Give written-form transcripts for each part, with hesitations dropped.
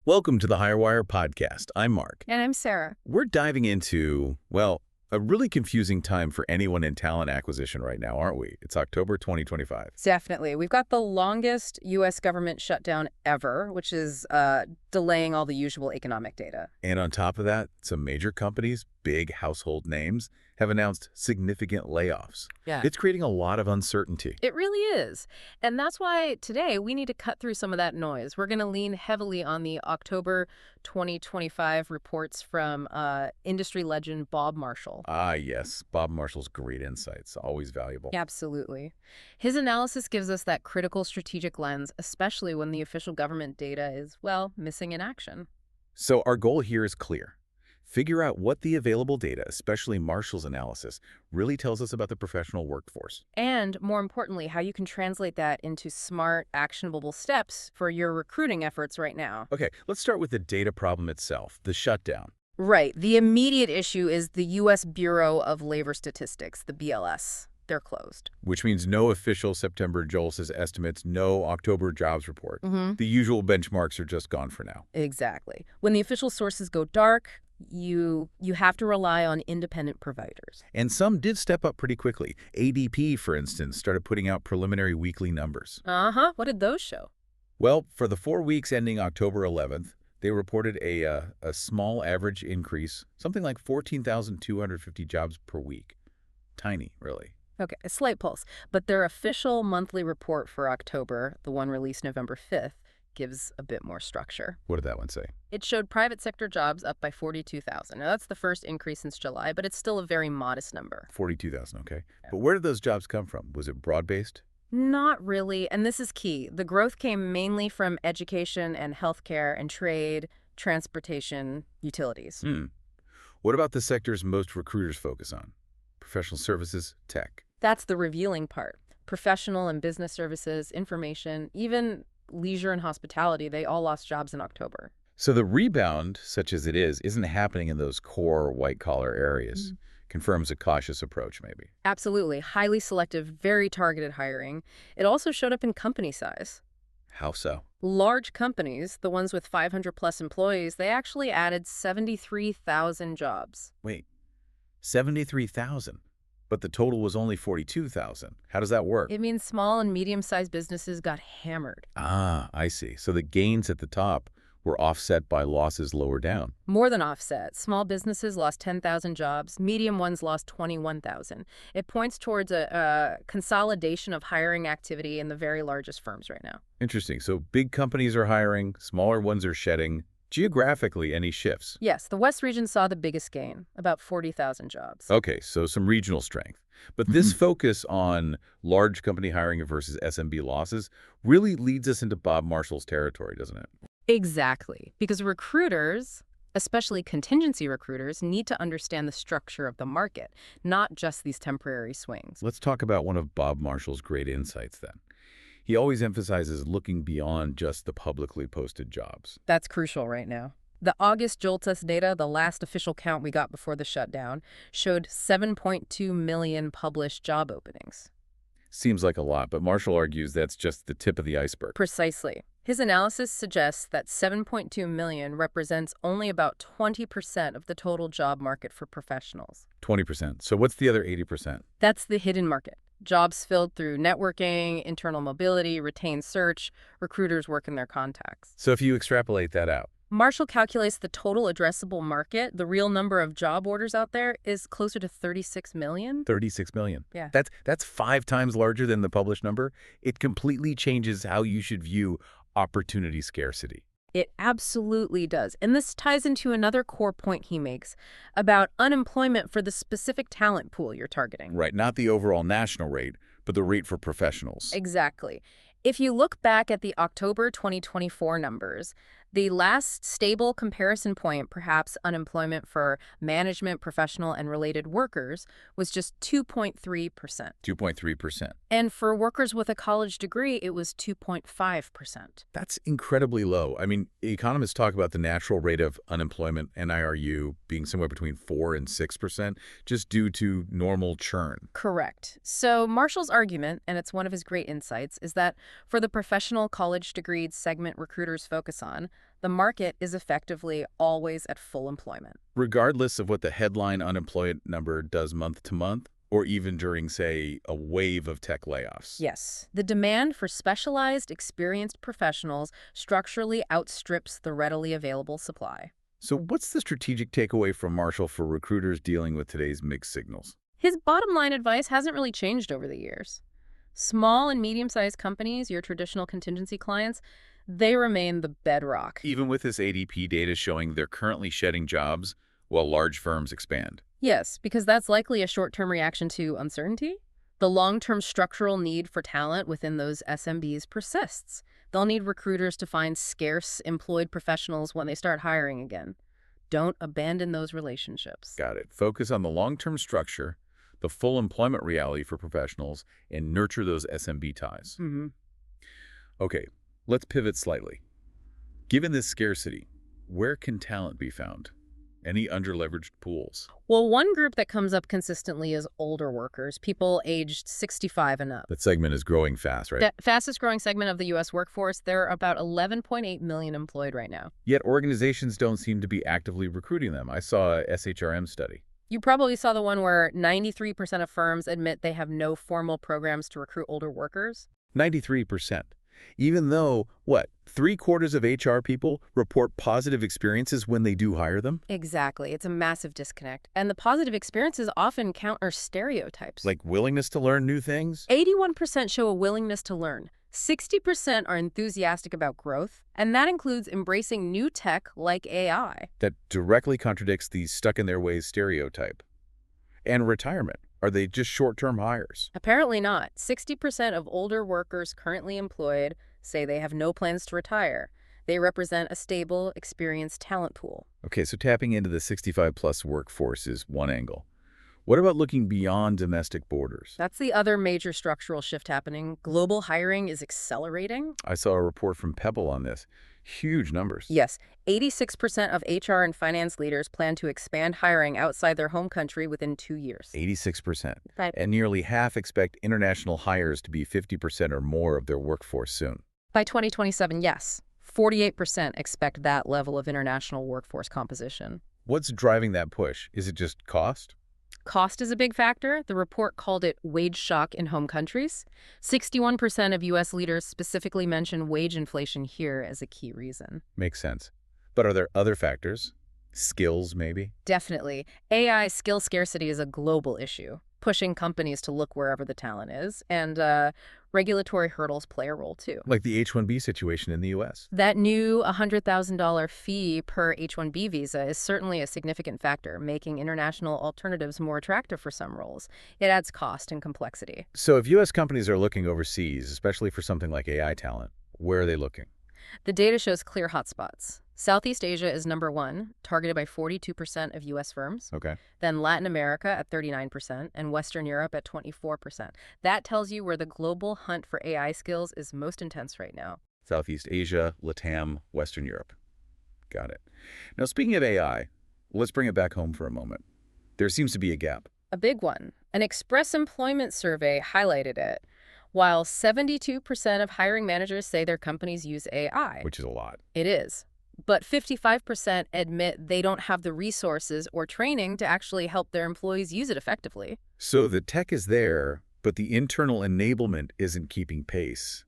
Welcome to the HireWire podcast. I'm Mark. And I'm Sarah. We're diving into, well, a really confusing time for anyone in talent acquisition right now, aren't we? It's October 2025. Definitely. We've got the longest U.S. government shutdown ever, which is delaying all the usual economic data. And on top of that, some major companies, big household names, have announced significant layoffs. Yeah. It's creating a lot of uncertainty. It really is. And that's why today we need to cut through some of that noise. We're going to lean heavily on the October 2025 reports from industry legend Bob Marshall. Ah, yes. Bob Marshall's great insights, always valuable. Absolutely. His analysis gives us that critical strategic lens, especially when the official government data is, well, missing in action. So our goal here is clear. Figure out what the available data, especially Marshall's analysis, really tells us about the professional workforce. And more importantly, how you can translate that into smart, actionable steps for your recruiting efforts right now. Okay, let's start with the data problem itself, the shutdown. Right. The immediate issue is the U.S. Bureau of Labor Statistics, the BLS. They're closed. Which means no official September JOLTS estimates, no October jobs report. The usual benchmarks are just gone for now. Exactly. When the official sources go dark, you have to rely on independent providers. And some did step up pretty quickly. ADP, for instance, started putting out preliminary weekly numbers. What did those show? Well, for the 4 weeks ending October 11th, they reported a small average increase, something like 14,250 jobs per week. Tiny, really. Okay, a slight pulse. But their official monthly report for October, the one released November 5th, gives a bit more structure. What did that one say? It showed private sector jobs up by 42,000. Now, that's the first increase since July, but it's still a very modest number. 42,000, okay. But where did those jobs come from? Was it broad-based? Not really, and this is key. The growth came mainly from education and healthcare and trade, transportation, utilities. What about the sectors most recruiters focus on? Professional services, tech. That's the revealing part. Professional and business services, information, even leisure and hospitality, they all lost jobs in October. So the rebound, such as it is, isn't happening in those core white-collar areas. Confirms a cautious approach, maybe. Absolutely. Highly selective, very targeted hiring. It also showed up in company size. How so? Large companies, the ones with 500-plus employees, they actually added 73,000 jobs. Wait, 73,000? But the total was only 42,000. How does that work? It means small and medium-sized businesses got hammered. Ah, I see. So the gains at the top were offset by losses lower down. More than offset. Small businesses lost 10,000 jobs. Medium ones lost 21,000. It points towards a consolidation of hiring activity in the very largest firms right now. Interesting. So big companies are hiring, smaller ones are shedding. Geographically, any shifts? Yes, the West region saw the biggest gain, about 40,000 jobs. Okay, so some regional strength. But this focus on large company hiring versus SMB losses really leads us into Bob Marshall's territory, doesn't it? Exactly, because recruiters, especially contingency recruiters, need to understand the structure of the market, not just these temporary swings. Let's talk about one of Bob Marshall's great insights then. He always emphasizes looking beyond just the publicly posted jobs. That's crucial right now. The August JOLTS data, the last official count we got before the shutdown, showed 7.2 million published job openings. Seems like a lot, but Marshall argues that's just the tip of the iceberg. Precisely. His analysis suggests that 7.2 million represents only about 20% of the total job market for professionals. 20%. So what's the other 80%? That's the hidden market. Jobs filled through networking, internal mobility, retained search, recruiters work in their contacts. So if you extrapolate that out, Marshall calculates the total addressable market, the real number of job orders out there, is closer to 36 million. 36 million. Yeah. That's 5 times larger than the published number. It completely changes how you should view opportunity scarcity. It absolutely does. And this ties into another core point he makes about unemployment for the specific talent pool you're targeting. Right, not the overall national rate, but the rate for professionals. Exactly. If you look back at the October 2024 numbers, the last stable comparison point, perhaps unemployment for management, professional, and related workers, was just 2.3%. 2.3%. And for workers with a college degree, it was 2.5%. That's incredibly low. I mean, economists talk about the natural rate of unemployment, NIRU, being somewhere between 4 and 6%, just due to normal churn. Correct. So Marshall's argument, and it's one of his great insights, is that for the professional college degree segment recruiters focus on, The market is effectively always at full employment. Regardless of what the headline unemployment number does month to month, or even during, say, a wave of tech layoffs. Yes, the demand for specialized, experienced professionals structurally outstrips the readily available supply. So what's the strategic takeaway from Marshall for recruiters dealing with today's mixed signals? His bottom line advice hasn't really changed over the years. Small and medium-sized companies, your traditional contingency clients, they remain the bedrock. Even with this ADP data showing they're currently shedding jobs while large firms expand. Yes, because that's likely a short-term reaction to uncertainty. The long-term structural need for talent within those SMBs persists. They'll need recruiters to find scarce employed professionals when they start hiring again. Don't abandon those relationships. Got it. Focus on the long-term structure, the full employment reality for professionals, and nurture those SMB ties. Okay, let's pivot slightly. Given this scarcity, where can talent be found? Any underleveraged pools? Well, one group that comes up consistently is older workers, people aged 65 and up. That segment is growing fast, right? The fastest growing segment of the U.S. workforce, there are about 11.8 million employed right now. Yet organizations don't seem to be actively recruiting them. I saw a SHRM study. You probably saw the one where 93% of firms admit they have no formal programs to recruit older workers. 93%. Even though, what, 3/4 of HR people report positive experiences when they do hire them? Exactly. It's a massive disconnect. And the positive experiences often counter stereotypes. Like willingness to learn new things? 81% show a willingness to learn. 60% are enthusiastic about growth, and that includes embracing new tech like AI. That directly contradicts the stuck-in-their-ways stereotype. And retirement. Are they just short-term hires? Apparently not. 60% of older workers currently employed say they have no plans to retire. They represent a stable, experienced talent pool. Okay, so tapping into the 65-plus workforce is one angle. What about looking beyond domestic borders? That's the other major structural shift happening. Global hiring is accelerating. I saw a report from Pebble on this. Huge numbers. Yes, 86% of HR and finance leaders plan to expand hiring outside their home country within 2 years. 86%. Right. And nearly half expect international hires to be 50% or more of their workforce soon. By 2027, yes, 48% expect that level of international workforce composition. What's driving that push? Is it just cost? Cost is a big factor. The report called it wage shock in home countries. 61% of U.S. leaders specifically mention wage inflation here as a key reason. Makes sense. But are there other factors? Skills, maybe? Definitely. AI skill scarcity is a global issue, pushing companies to look wherever the talent is, and regulatory hurdles play a role too. Like the H-1B situation in the U.S. That new $100,000 fee per H-1B visa is certainly a significant factor, making international alternatives more attractive for some roles. It adds cost and complexity. So if U.S. companies are looking overseas, especially for something like AI talent, where are they looking? The data shows clear hotspots. Southeast Asia is number one, targeted by 42% of U.S. firms. Okay. Then Latin America at 39% and Western Europe at 24%. That tells you where the global hunt for AI skills is most intense right now. Southeast Asia, LATAM, Western Europe. Got it. Now, speaking of AI, let's bring it back home for a moment. There seems to be a gap. A big one. An Express Employment survey highlighted it. While 72% of hiring managers say their companies use AI. Which is a lot. It is. But 55% admit they don't have the resources or training to actually help their employees use it effectively. So the tech is there, but the internal enablement isn't keeping pace.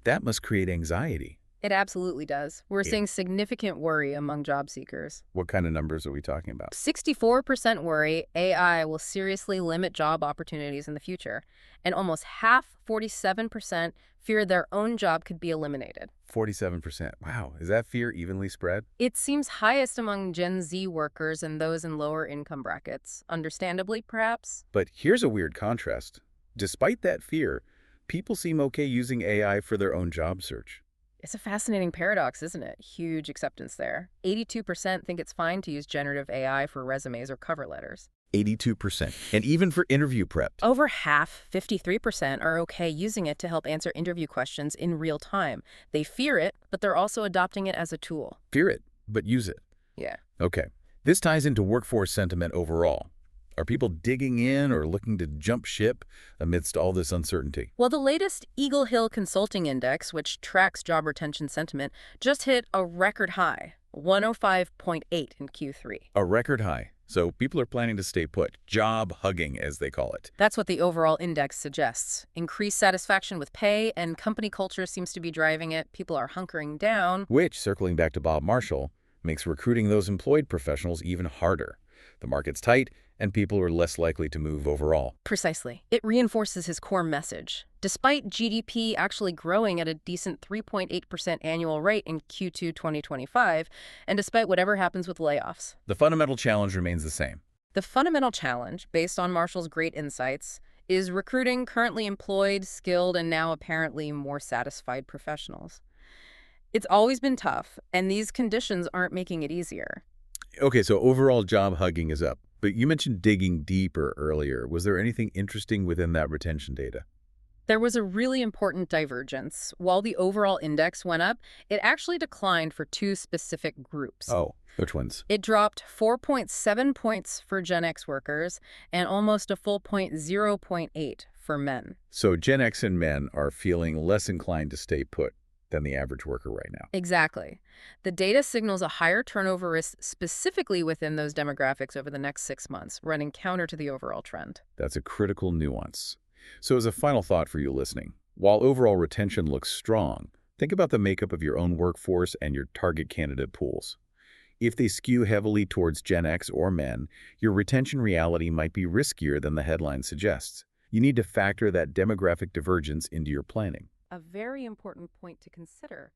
That must create anxiety. It absolutely does. We're seeing significant worry among job seekers. What kind of numbers are we talking about? 64% worry AI will seriously limit job opportunities in the future. And almost half, 47%, fear their own job could be eliminated. 47%. Wow. Is that fear evenly spread? It seems highest among Gen Z workers and those in lower income brackets. Understandably, perhaps? But here's a weird contrast. Despite that fear, people seem okay using AI for their own job search. It's a fascinating paradox, isn't it? Huge acceptance there. 82% think it's fine to use generative AI for resumes or cover letters. 82%. And even for interview prep. Over half, 53%, are okay using it to help answer interview questions in real time. They fear it, but they're also adopting it as a tool. Fear it, but use it. Yeah. Okay. This ties into workforce sentiment overall. Are people digging in or looking to jump ship amidst all this uncertainty? Well, the latest Eagle Hill Consulting Index, which tracks job retention sentiment, just hit a record high, 105.8 in Q3. A record high. So people are planning to stay put, job hugging as they call it. That's what the overall index suggests. Increased satisfaction with pay and company culture seems to be driving it. People are hunkering down. Which, circling back to Bob Marshall, makes recruiting those employed professionals even harder. The market's tight, and people are less likely to move overall. Precisely. It reinforces his core message. Despite GDP actually growing at a decent 3.8% annual rate in Q2 2025, and despite whatever happens with layoffs. The fundamental challenge remains the same. The fundamental challenge, based on Marshall's great insights, is recruiting currently employed, skilled, and now apparently more satisfied professionals. It's always been tough, and these conditions aren't making it easier. Okay, so overall job hugging is up. But you mentioned digging deeper earlier. Was there anything interesting within that retention data? There was a really important divergence. While the overall index went up, it actually declined for two specific groups. Oh, which ones? It dropped 4.7 points for Gen X workers and almost a full 0.8 for men. So Gen X and men are feeling less inclined to stay put than the average worker right now. Exactly. The data signals a higher turnover risk specifically within those demographics over the next 6 months, running counter to the overall trend. That's a critical nuance. So as a final thought for you listening, while overall retention looks strong, think about the makeup of your own workforce and your target candidate pools. If they skew heavily towards Gen X or men, your retention reality might be riskier than the headline suggests. You need to factor that demographic divergence into your planning. A very important point to consider.